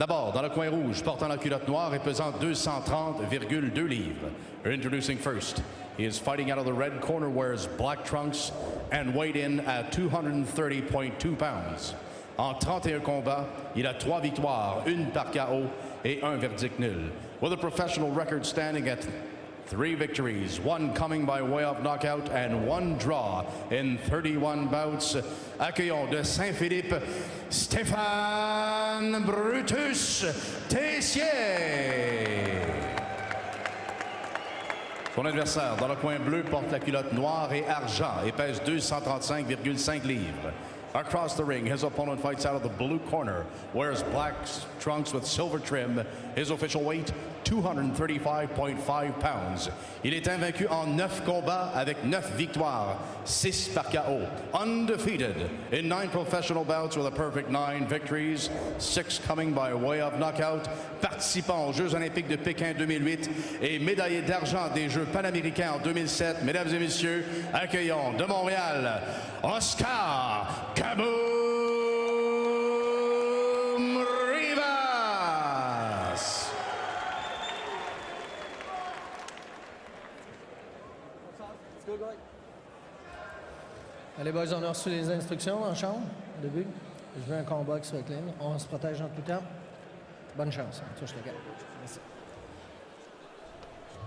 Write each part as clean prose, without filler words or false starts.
D'abord, dans le coin rouge, portant la culotte noire et pesant 230,2 livres. Introducing first, he is fighting out of the red corner, wears black trunks and weighed in at 230.2 pounds. En 31 combats, il a 3 victoires, 1 par KO et 1 verdict nul. With a professional record standing at 3 victories, 1 coming by way of knockout and 1 draw in 31 bouts. Accueillons de Saint-Philippe, Stéphane Brutus Tessier. Son adversaire, dans le coin bleu, porte la culotte noire et argent et pèse 235,5 livres. Across the ring, his opponent fights out of the blue corner, wears black trunks with silver trim. His official weight, 235.5 pounds. Il est invaincu en 9 combats avec 9 victoires, 6 par KO. Undefeated in 9 professional bouts with a perfect 9 victories, 6 coming by way of knockout. Participant aux Jeux olympiques de Pékin 2008 et médaillé d'argent des Jeux panaméricains en 2007. Mesdames et messieurs, accueillons de Montréal, Oscar Kaboom Rivas. Allez, boys, on a reçu les instructions en chambre au début. Je veux un combat qui soit clean. On se protège en tout temps. Bonne chance. Touche le gars. Merci.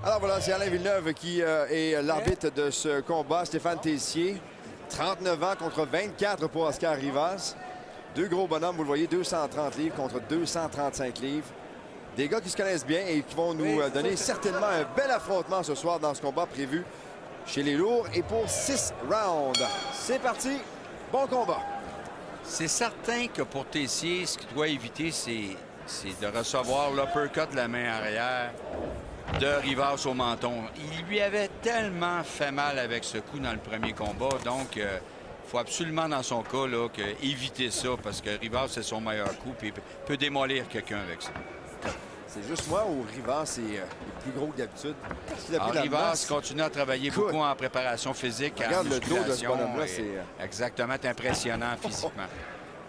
Alors voilà, c'est Alain Villeneuve qui est l'arbitre de ce combat. Stéphane Tessier, 39 ans contre 24 pour Oscar Rivas. 2 gros bonhommes, vous le voyez, 230 livres contre 235 livres. Des gars qui se connaissent bien et qui vont nous donner certainement un bel affrontement ce soir dans ce combat prévu chez les lourds et pour 6 rounds. C'est parti, bon combat. C'est certain que pour Tessier, ce qu'il doit éviter, c'est de recevoir l'uppercut de la main arrière de Rivas au menton. Il lui avait tellement fait mal avec ce coup dans le premier combat, donc il faut absolument dans son cas là, éviter ça parce que Rivas c'est son meilleur coup et peut démolir quelqu'un avec ça. C'est juste moi ou Rivas est plus gros que d'habitude? Rivas continue à travailler beaucoup en préparation physique. Regarde le dos de ce bonhomme-là, c'est exactement impressionnant physiquement.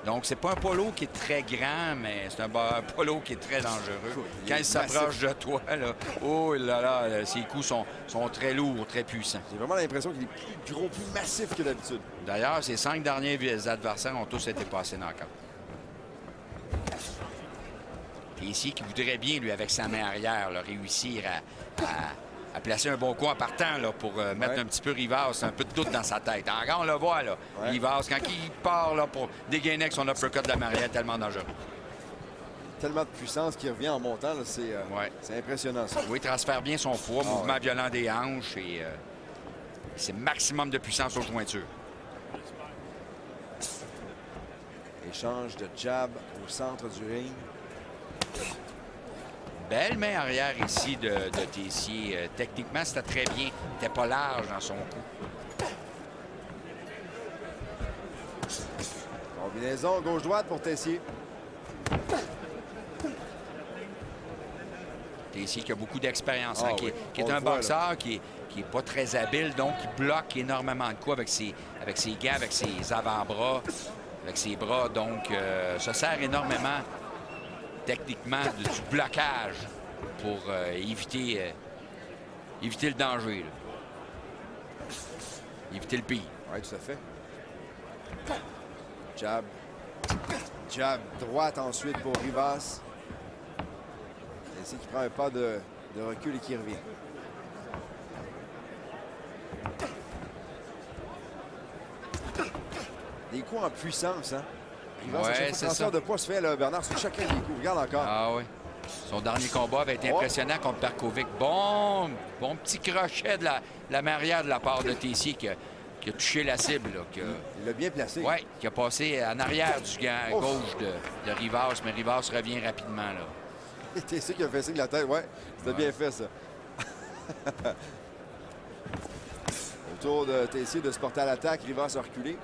Donc, c'est pas un polo qui est très grand, mais c'est un polo qui est très dangereux. Quand il s'approche de toi, là, oh là là, ses coups sont très lourds, très puissants. J'ai vraiment l'impression qu'il est plus gros, plus massif que d'habitude. D'ailleurs, ses 5 derniers adversaires ont tous été passés dans le camp. Et ici, qui voudrait bien, lui, avec sa main arrière, là, réussir à placer un bon coup en partant là, pour mettre un petit peu Rivas, un peu de doute dans sa tête. Encore, on le voit, là. Rivas, quand il part là, pour dégainer avec son uppercut de la marière, tellement dangereux. Tellement de puissance qui revient en montant, c'est impressionnant, ça. Oui, il transfère bien son poids, mouvement violent des hanches et c'est maximum de puissance aux jointures. Échange de jab au centre du ring. Belle main arrière ici de Tessier. Techniquement, c'était très bien. Il n'était pas large dans son coup. Combinaison gauche-droite pour Tessier. Tessier qui a beaucoup d'expérience, qui est un boxeur qui est pas très habile, donc qui bloque énormément de coups avec ses gants, avec ses avant-bras, avec ses bras. Donc, se sert énormément techniquement du blocage pour éviter le danger. Là. Éviter le pire. Oui, tout à fait. Jab. Jab droite ensuite pour Rivas. Ici qui prend un pas de recul et qui revient. Des coups en puissance, hein? C'est ça. De poids se fait, là, Bernard, sur chacun des coups. Regarde encore. Ah oui. Son dernier combat avait été impressionnant contre Perkovic. Bon petit crochet de la marière de la part de Tessier qui a touché la cible. Là, il l'a bien placé. Oui, qui a passé en arrière du gant gauche de Rivas, mais Rivas revient rapidement. Là. Tessier qui a fait signe de la tête. Oui, c'était bien fait, ça. Autour de Tessier de se porter à l'attaque, Rivas a reculé.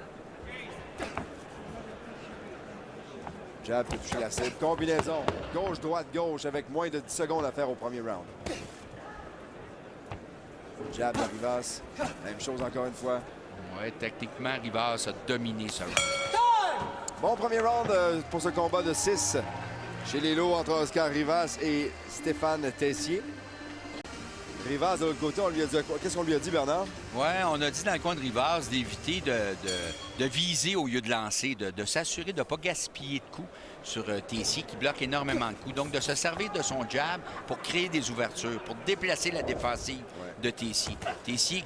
Jab pour toucher la cible. Combinaison. Gauche, gauche avec moins de 10 secondes à faire au premier round. Jab de Rivas. Même chose encore une fois. Oui, techniquement, Rivas a dominé ce round. Bon premier round pour ce combat de 6. chez les lots entre Oscar Rivas et Stéphane Tessier. Rivas, de l'autre côté, on lui a dit quoi? Qu'est-ce qu'on lui a dit, Bernard? Oui, on a dit dans le coin de Rivas d'éviter de viser au lieu de lancer, de s'assurer de ne pas gaspiller de coups sur Tessier qui bloque énormément de coups. Donc, de se servir de son jab pour créer des ouvertures, pour déplacer la défensive de Tessier. Tessier,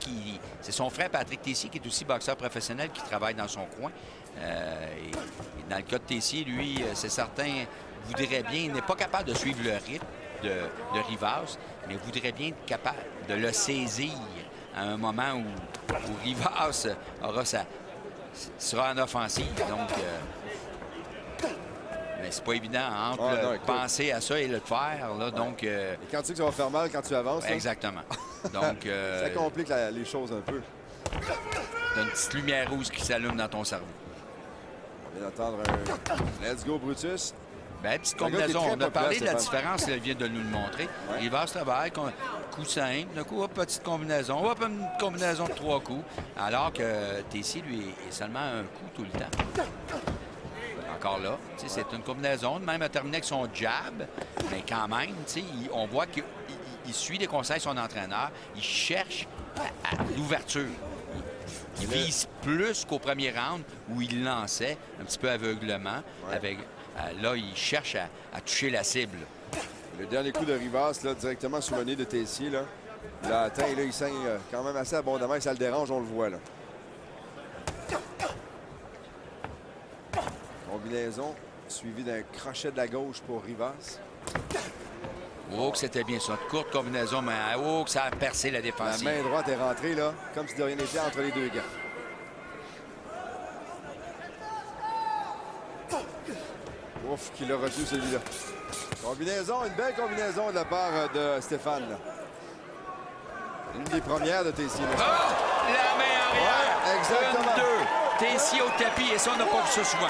c'est son frère Patrick Tessier qui est aussi boxeur professionnel qui travaille dans son coin. Et dans le cas de Tessier, lui, c'est certain, voudrait bien, il n'est pas capable de suivre le rythme de Rivas, mais voudrait bien être capable de le saisir à un moment où Rivas sera en offensive. Donc, mais c'est pas évident entre penser à ça et le faire. Là, donc, et quand tu sais que ça va faire mal quand tu avances. Exactement. Donc, ça complique les choses un peu. T'as une petite lumière rouge qui s'allume dans ton cerveau. On vient d'entendre un Let's go, Brutus. Bien, petite combinaison. On a parlé de la différence, elle vient de nous le montrer. Rivas travaille, coup simple, d'un coup, hop, petite combinaison, hop, une combinaison de 3 coups, alors que Tessier, lui, est seulement un coup tout le temps. Encore là, c'est une combinaison, même à terminer avec son jab, mais quand même, on voit qu'il suit les conseils de son entraîneur, il cherche à l'ouverture. Il vise plus qu'au premier round où il lançait un petit peu aveuglement. Là, il cherche à toucher la cible. Le dernier coup de Rivas, là, directement sous le nez de Tessier, là, il l'a atteint et là, il saigne quand même assez abondamment et ça le dérange, on le voit. Là. Combinaison suivie d'un crochet de la gauche pour Rivas. Oh, que c'était bien ça. Une courte combinaison, mais oh, que ça a percé la défensive. La main droite est rentrée, là, comme si de rien n'était entre les deux gars. Ouf, qu'il a retenu celui-là. Combinaison, une belle combinaison de la part de Stéphane. Là. Une des premières de Tessier. Oh! La main arrière! Ouais, exactement. 1, 2. Tessier au tapis, et ça, on n'a pas vu ça souvent.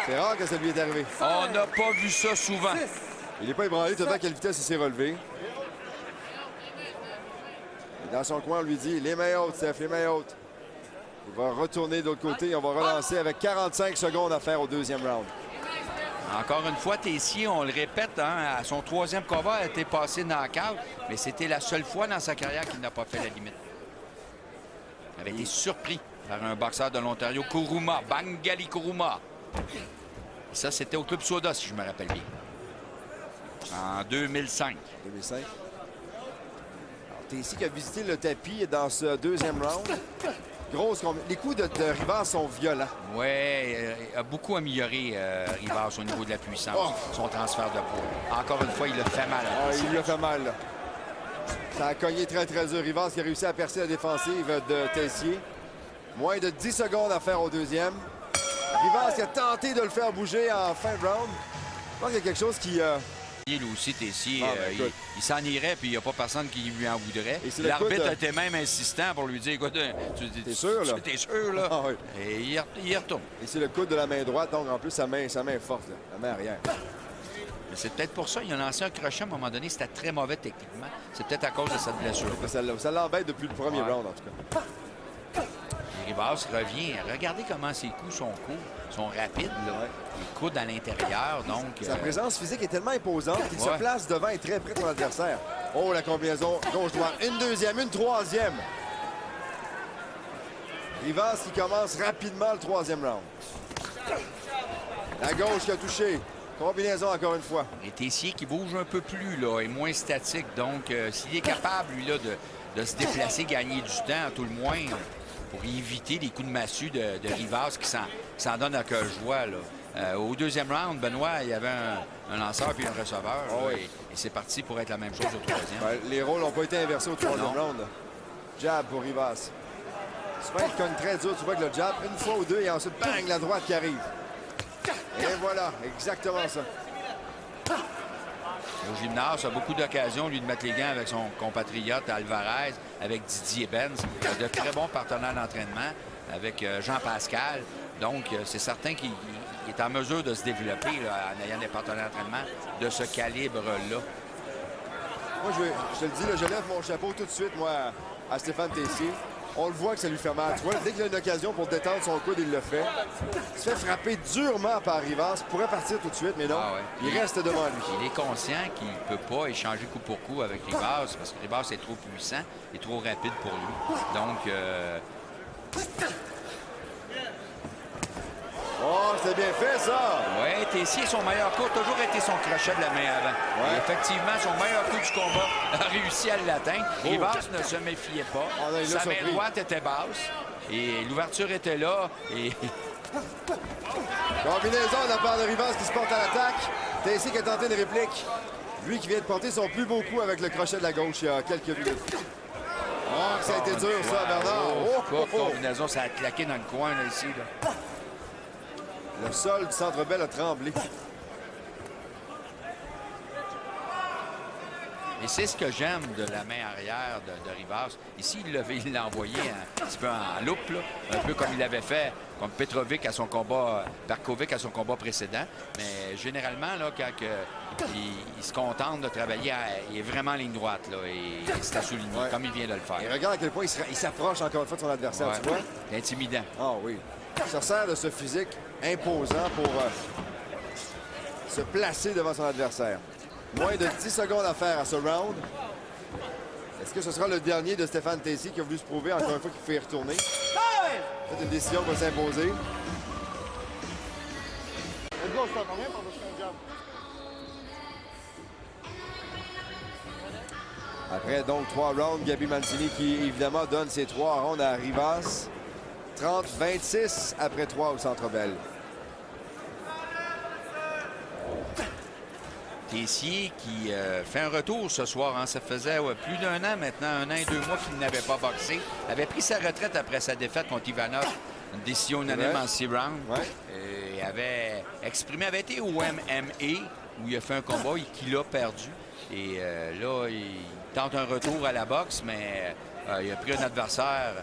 C'est rare que ça lui est arrivé. On n'a pas vu ça souvent. Il n'est pas ébranlé, tout à quelle vitesse il s'est relevé. Et dans son coin, on lui dit, les mains hautes, Steph, les mains hautes. Il va retourner de l'autre côté et on va relancer avec 45 secondes à faire au deuxième round. Encore une fois, Tessier, on le répète, à son 3e combat a été passé knock-out, mais c'était la seule fois dans sa carrière qu'il n'a pas fait la limite. Il avait été surpris par un boxeur de l'Ontario, Kuruma, Bangali Kuruma. Et ça, c'était au Club Soda, si je me rappelle bien. En 2005. 2005. Alors, Tessier qui a visité le tapis dans ce deuxième round. Les coups de Rivas sont violents. Oui, il a beaucoup amélioré Rivas au niveau de la puissance, son transfert de poids. Encore une fois, il a fait mal. Il lui a fait mal. Là. Ça a cogné très, très dur. Rivas qui a réussi à percer la défensive de Tessier. Moins de 10 secondes à faire au deuxième. Rivas qui a tenté de le faire bouger en fin de round. Je pense qu'il y a quelque chose qui... Lui aussi, Tessier, il s'en irait, puis il n'y a pas personne qui lui en voudrait. L'arbitre était même insistant pour lui dire, écoute, t'es sûr, là? T'es sûr, là? Ah, oui. Et il retourne. Et c'est le coude de la main droite, donc en plus, sa main est forte, là, la main arrière. Mais c'est peut-être pour ça qu'il a lancé un crochet à un moment donné. C'était très mauvais techniquement. C'est peut-être à cause de cette blessure. Ça l'embête depuis le premier round, en tout cas. Rivas revient. Regardez comment ses coups sont courts, sont rapides. Là. Les coudes à l'intérieur, donc... Sa présence physique est tellement imposante qu'il se place devant et très près de son adversaire. Oh, la combinaison gauche-droite. Une deuxième, une troisième. Rivas qui commence rapidement le troisième round. La gauche qui a touché. Combinaison encore une fois. Et Tessier qui bouge un peu plus, là, est moins statique. Donc, s'il est capable, lui, là, de se déplacer, gagner du temps, à tout le moins... pour éviter les coups de massue de Rivas qui s'en donne à cœur joie. Là. Au deuxième round, Benoît, il y avait un lanceur puis un receveur. Et c'est parti pour être la même chose au troisième. Les rôles n'ont pas été inversés au troisième round. Jab pour Rivas. Souvent, il cogne très dur. Tu vois que le jab, une fois ou deux, et ensuite, bang, la droite qui arrive. Et voilà, exactement ça. Au gymnase, il a beaucoup d'occasions, lui, de mettre les gants avec son compatriote Alvarez, avec Didier Benz. Il a de très bons partenaires d'entraînement avec Jean-Pascal. Donc, c'est certain qu'il est en mesure de se développer là, en ayant des partenaires d'entraînement de ce calibre-là. Moi, je te le dis, là, je lève mon chapeau tout de suite, moi, à Stéphane Tessier. On le voit que ça lui fait mal. Tu vois, dès qu'il a une occasion pour détendre son coude, il le fait. Il se fait frapper durement par Rivas. Il pourrait partir tout de suite, mais non. Ah ouais. Il reste devant lui. Il est conscient qu'il ne peut pas échanger coup pour coup avec Rivas parce que Rivas est trop puissant et trop rapide pour lui. Donc, Oh, c'est bien fait, ça! oui, Tessier, son meilleur coup, a toujours été son crochet de la main avant. Ouais. Et effectivement, son meilleur coup du combat a réussi à l'atteindre. Rivas ne se méfiait pas. Oh là, il l'a Sa main surpris. droite était basse et l'ouverture était là. Et Combinaison de la part de Rivas qui se porte à l'attaque. Tessier qui a tenté une réplique. Lui qui vient de porter son plus beau coup avec le crochet de la gauche il y a quelques minutes. Oh, ça a été dur, ça, Bernard. Oh. Combinaison, ça a claqué dans le coin, là, ici. Là. Le sol du Centre Bell a tremblé. Et c'est ce que j'aime de la main arrière de Rivas. Ici, il l'a envoyé un petit peu en loupe, là, un peu comme il avait fait contre Petrovic à son combat, Barkovic à son combat précédent. Mais généralement, là, quand il se contente de travailler, il est vraiment en ligne droite, là, et c'est à souligner, Ouais. comme il vient de le faire. Et regarde à quel point il s'approche encore une fois de son adversaire, Ouais. tu vois? C'est intimidant. Ah oui. Il se sert de ce physique imposant pour se placer devant son adversaire. Moins de 10 secondes à faire à ce round. Est-ce que ce sera le dernier de Stéphane Tessier qui a voulu se prouver encore une fois qu'il faut y retourner? C'est une décision qui va s'imposer. Après donc 3 rounds, Gabi Mancini qui évidemment donne ses 3 rounds à Rivas. 30-26 après 3 au Centre Bell. Tessier qui fait un retour ce soir. Hein. Ça faisait plus d'un an maintenant, 1 an et 2 mois qu'il n'avait pas boxé. Il avait pris sa retraite après sa défaite contre Ivanov. Une décision unanime en 6 rounds. Ouais. Et avait été au MMA où il a fait un combat et qu'il a perdu. Et là, il tente un retour à la boxe, mais il a pris un adversaire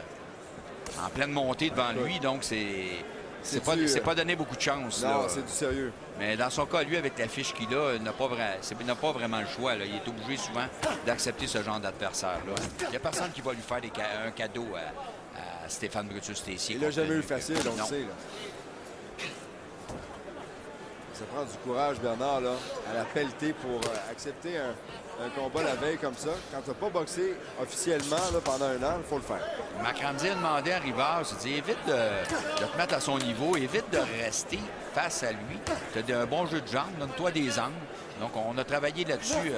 en pleine montée devant lui. Donc, c'est pas donné beaucoup de chance. Non, là. c'est du sérieux. Mais dans son cas, lui, avec la fiche qu'il a, il n'a pas vraiment le choix. Là. Il est obligé souvent d'accepter ce genre d'adversaire-là. Il n'y a personne qui va lui faire un cadeau à Stéphane Brutus Tessier. Il n'a jamais eu facile, on le Non. sait. Là. Ça prend du courage, Bernard, là, à la pelletée pour accepter un combat la veille comme ça. Quand tu n'as pas boxé officiellement là, pendant un an, il faut le faire. Macramsey a demandé à Rivas, il dit évite de te mettre à son niveau, évite de rester face à lui. Tu as un bon jeu de jambes, donne-toi des angles. Donc, on a travaillé là-dessus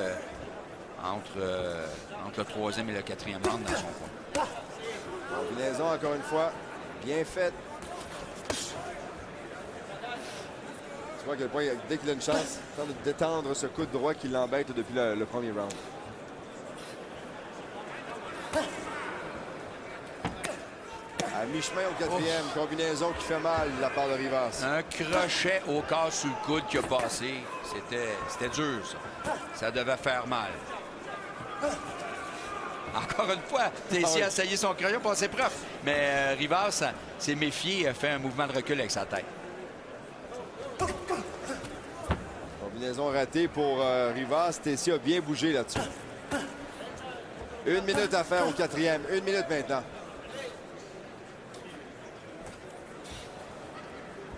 entre le 3e et le 4e round dans son coin. Combinaison, encore une fois, bien faite. Tu vois à quel point, dès qu'il a une chance, il tente de détendre ce coup de droit qui l'embête depuis le premier round. À mi-chemin au 4e, combinaison qui fait mal de la part de Rivas. Un crochet au corps sous le coude qui a passé. C'était dur, ça. Ça devait faire mal. Encore une fois, Tessier a essayé son crayon pour ses preuves. Mais Rivas s'est méfié, a fait un mouvement de recul avec sa tête. Combinaison ratée pour Rivas. Tessier a bien bougé là-dessus. 1 minute à faire au 4e. 1 minute maintenant.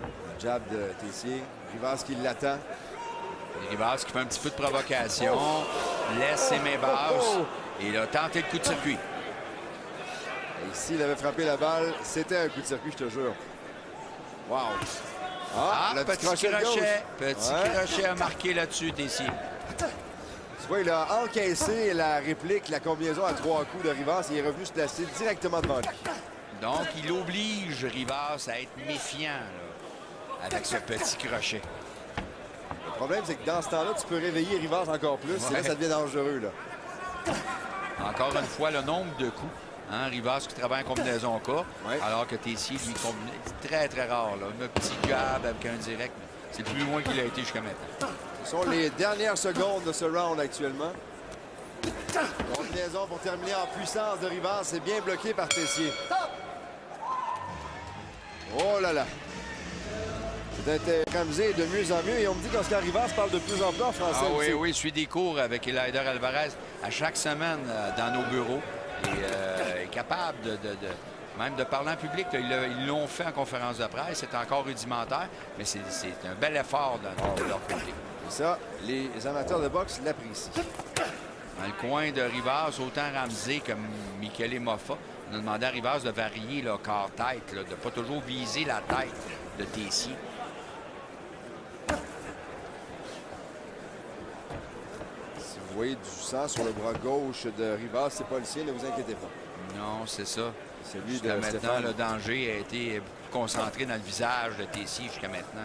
Le jab de Tessier. Rivas qui l'attend. Rivas qui fait un petit peu de provocation, laisse ses mains basses et il a tenté le coup de circuit. Et s'il avait frappé la balle, c'était un coup de circuit, je te jure. Wow! Le petit crochet de gauche. Petit Ouais. crochet à marquer là-dessus, Tessier. Tu vois, il a encaissé la réplique, la combinaison à 3 coups de Rivas. Il est revenu se placer directement devant lui. Donc, il oblige Rivas à être méfiant là, avec ce petit crochet. Le problème, c'est que dans ce temps-là, tu peux réveiller Rivas encore plus. Et là, ça devient dangereux. Là. Encore une fois, le nombre de coups. Hein, Rivas qui travaille en combinaison cas, Ouais. alors que Tessier, lui, c'est très, très rare. Là. Un petit jab avec un direct. C'est le plus loin qu'il a été jusqu'à maintenant. Ce sont les dernières secondes de ce round actuellement. Combinaison pour terminer en puissance de Rivas. C'est bien bloqué par Tessier. Oh là là! C'est Ramsey de mieux en mieux. Et on me dit qu'Oscar Rivas parle de plus en plus en français. Ah oui, aussi. oui, je suis des cours avec Eleider Alvarez à chaque semaine dans nos bureaux. est capable même de parler en public. Là, ils l'ont fait en conférence de presse. C'est encore rudimentaire, mais c'est un bel effort de leur côté. Et ça, les amateurs de boxe l'apprécient. Dans le coin de Rivas, autant Ramsey que Michele Moffa, on a demandé à Rivas de varier le corps-tête, de ne pas toujours viser la tête de Tessier. Si vous voyez du sang sur le bras gauche de Rivas, c'est pas le sien, ne vous inquiétez pas. Non, c'est ça. Celui Jusqu'à de maintenant, Stéphane. le danger a été concentré dans le visage de Tessier jusqu'à maintenant.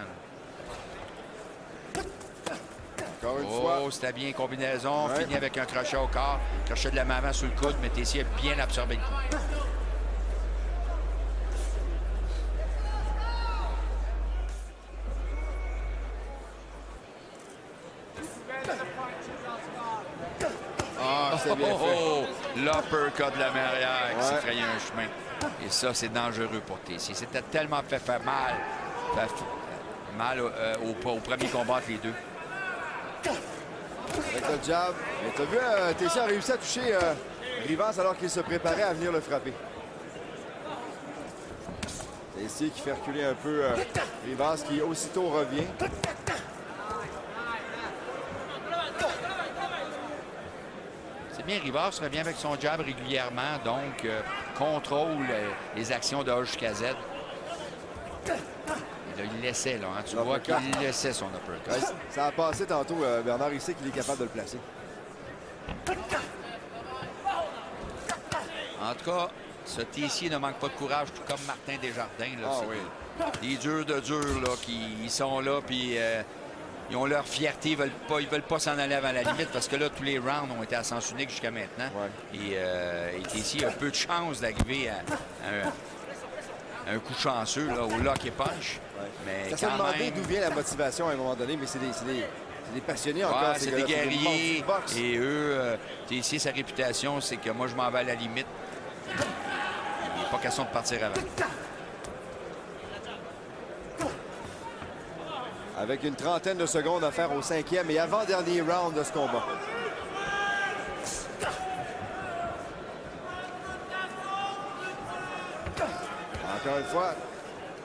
Encore une fois. Oh, c'était bien combinaison. Ouais. Fini avec un crochet au corps. Crochet de la main avant sur le coude, mais Tessier a bien absorbé le coup. Ah, c'est bien fait. Oh, l'uppercut de la main arrière qui Ouais. s'est frayé un chemin. Et ça, c'est dangereux pour Tessier. C'était tellement fait mal. Mal au premier combat entre les deux. Avec le jab. Et tu as vu, Tessier a réussi à toucher Rivas alors qu'il se préparait à venir le frapper. Tessier qui fait reculer un peu Rivas qui aussitôt revient. C'est bien, Rivas revient avec son jab régulièrement, donc contrôle les actions de A jusqu'à Z. Et là, il laissait, là. Hein, tu vois qu'il laissait son uppercut. Ouais, ça a passé tantôt. Bernard, il sait qu'il est capable de le placer. En tout cas, ce Tessier ne manque pas de courage, tout comme Martin Desjardins. Là, Ah c'est oui. des durs de durs là, qui sont là, puis ils ont leur fierté. Ils veulent pas s'en aller avant la limite parce que là, tous les rounds ont été à sens unique jusqu'à maintenant. Ouais. Et Tessier a peu de chance d'arriver à un coup chanceux là, au lock et punch. Ouais. Mais Ça s'est quand demandé même, d'où vient la motivation à un moment donné, mais c'est des passionnés encore. ouais, ces c'est gars-là. des monstres guerriers. du boxe. Et eux, Tessier, sa réputation, c'est que moi, je m'en vais à la limite. Il n'est pas question de partir avant. Avec une trentaine de secondes à faire au 5e et avant-dernier round de ce combat. Encore une fois,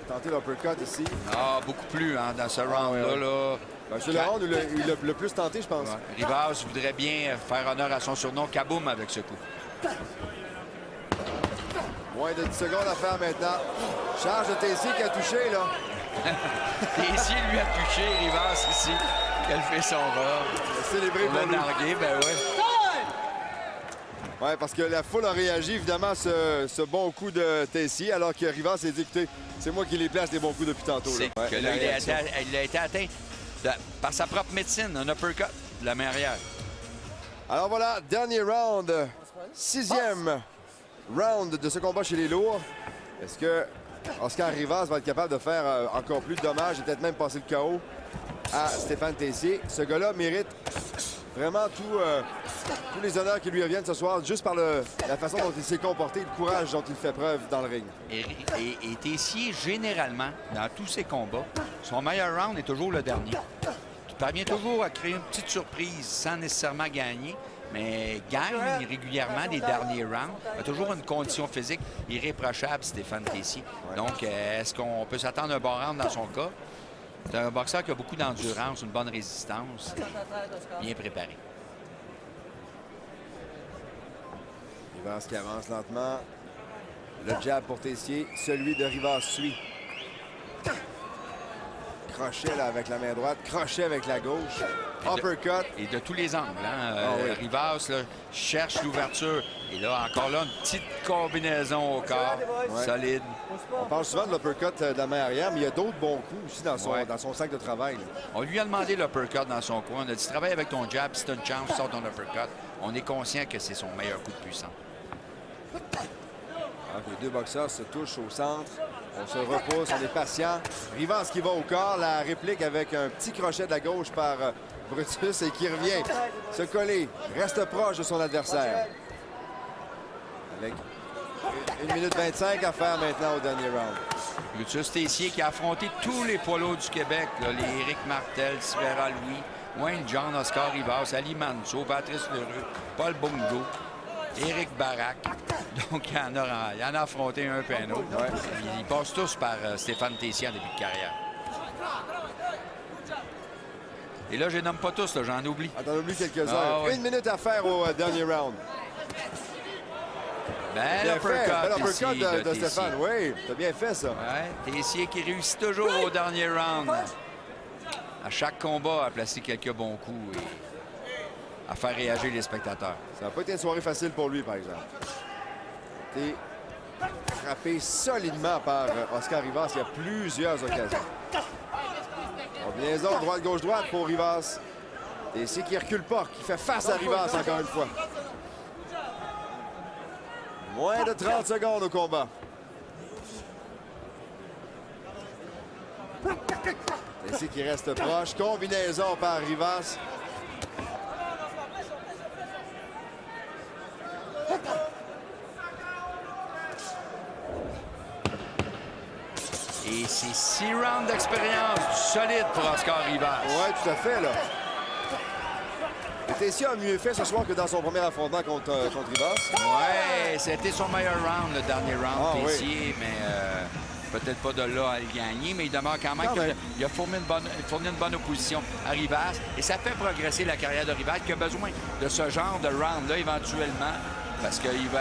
tenter l'uppercut ici. Ah, beaucoup plus hein, dans ce round-là. ouais. Là. Ben, c'est le round où il a le plus tenté, je pense. Ouais. Rivas voudrait bien faire honneur à son surnom Kaboom avec ce coup. Moins de 10 secondes à faire maintenant. Charge de Tessier qui a touché, là. Tessier lui a touché Rivas ici. Elle fait son rôle. Célébré On pour l'a lui. nargué, ben ouais. Ouais, parce que la foule a réagi évidemment à ce bon coup de Tessier, alors que Rivas s'est dit, écoutez, c'est moi qui les place des bons coups depuis tantôt. C'est Ouais, que la là, réaction. il a été atteint par sa propre médecine, un uppercut de la main arrière. Alors voilà, dernier round, 6e round de ce combat chez les lourds. Est-ce que Oscar Rivas va être capable de faire encore plus de dommages et peut-être même passer le KO à Stéphane Tessier? Ce gars-là mérite vraiment tous les honneurs qui lui reviennent ce soir, juste par la façon dont il s'est comporté, le courage dont il fait preuve dans le ring. Et Tessier, généralement, dans tous ses combats, son meilleur round est toujours le dernier. Tu parviens toujours à créer une petite surprise sans nécessairement gagner, mais gagne régulièrement des derniers rounds. Il a toujours une condition physique irréprochable, Stéphane Tessier. Donc, est-ce qu'on peut s'attendre à un bon round dans son cas? C'est un boxeur qui a beaucoup d'endurance, une bonne résistance, bien préparé. Rivas qui avance lentement. Le jab pour Tessier, celui de Rivas suit. Crochet là, avec la main droite, crochet avec la gauche. Uppercut. Et de tous les angles. Hein? oui. Rivas là, cherche l'ouverture. Et là, encore là, une petite combinaison au corps. Ouais. Solide. On parle souvent de l'uppercut de la main arrière, mais il y a d'autres bons coups aussi dans Ouais. son sac de travail. Là. On lui a demandé l'uppercut dans son coin. On a dit, travaille avec ton jab. Si tu as une chance, sors ton uppercut. On est conscient que c'est son meilleur coup de puissance. Alors que les deux boxeurs se touchent au centre. On se repousse, on est patient. Rivas qui va au corps, la réplique avec un petit crochet de la gauche par Brutus et qui revient se coller, reste proche de son adversaire. Avec 1 minute 25 à faire maintenant au dernier round. Brutus Tessier qui a affronté tous les poids lourds du Québec, là, les Éric Martel, Sivera Louis, Wayne John, Oscar Rivas, Ali Manso, Patrice Lheureux, Paul Bongo. Éric Barak. Donc, il en a affronté un peu un autre. Ouais. Ils passent tous par Stéphane Tessier en début de carrière. Et là, je les nomme pas tous, là, j'en oublie. Attends, on oublie quelques-uns. Ah, ouais. 1 minute à faire au dernier round. Bel Bien fait. Bel uppercut uppercut ici de Tessier. Stéphane. Oui, t'as bien fait ça. Ouais, Tessier qui réussit toujours au dernier round. À chaque combat, à placer quelques bons coups et à faire réagir les spectateurs. Ça n'a pas été une soirée facile pour lui, par exemple. Il a été frappé solidement par Oscar Rivas. Il y a plusieurs occasions. Combinaison droite-gauche-droite pour Rivas. Tessier qui recule pas, qui fait face à Rivas encore une fois. Moins de 30 secondes au combat. Tessier qui reste proche. Combinaison par Rivas. Et c'est 6 rounds d'expérience solide pour Oscar Rivas. Oui, tout à fait, là. Et Tessier a mieux fait ce soir que dans son premier affrontement contre Rivas. Ouais, c'était son meilleur round, le dernier round, Ah, Tessier, mais peut-être pas de là à le gagner, mais il demeure quand même qu'il a fourni une bonne opposition à Rivas. Et ça fait progresser la carrière de Rivas qui a besoin de ce genre de round-là éventuellement. Parce qu'il va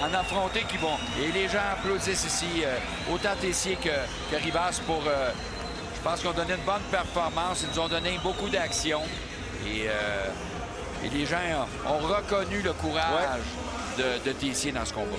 en affronter qui vont. Et les gens applaudissent ici, autant Tessier que Rivas pour. Je pense qu'ils ont donné une bonne performance. Ils nous ont donné beaucoup d'action. Et les gens ont reconnu le courage de Tessier dans ce combat.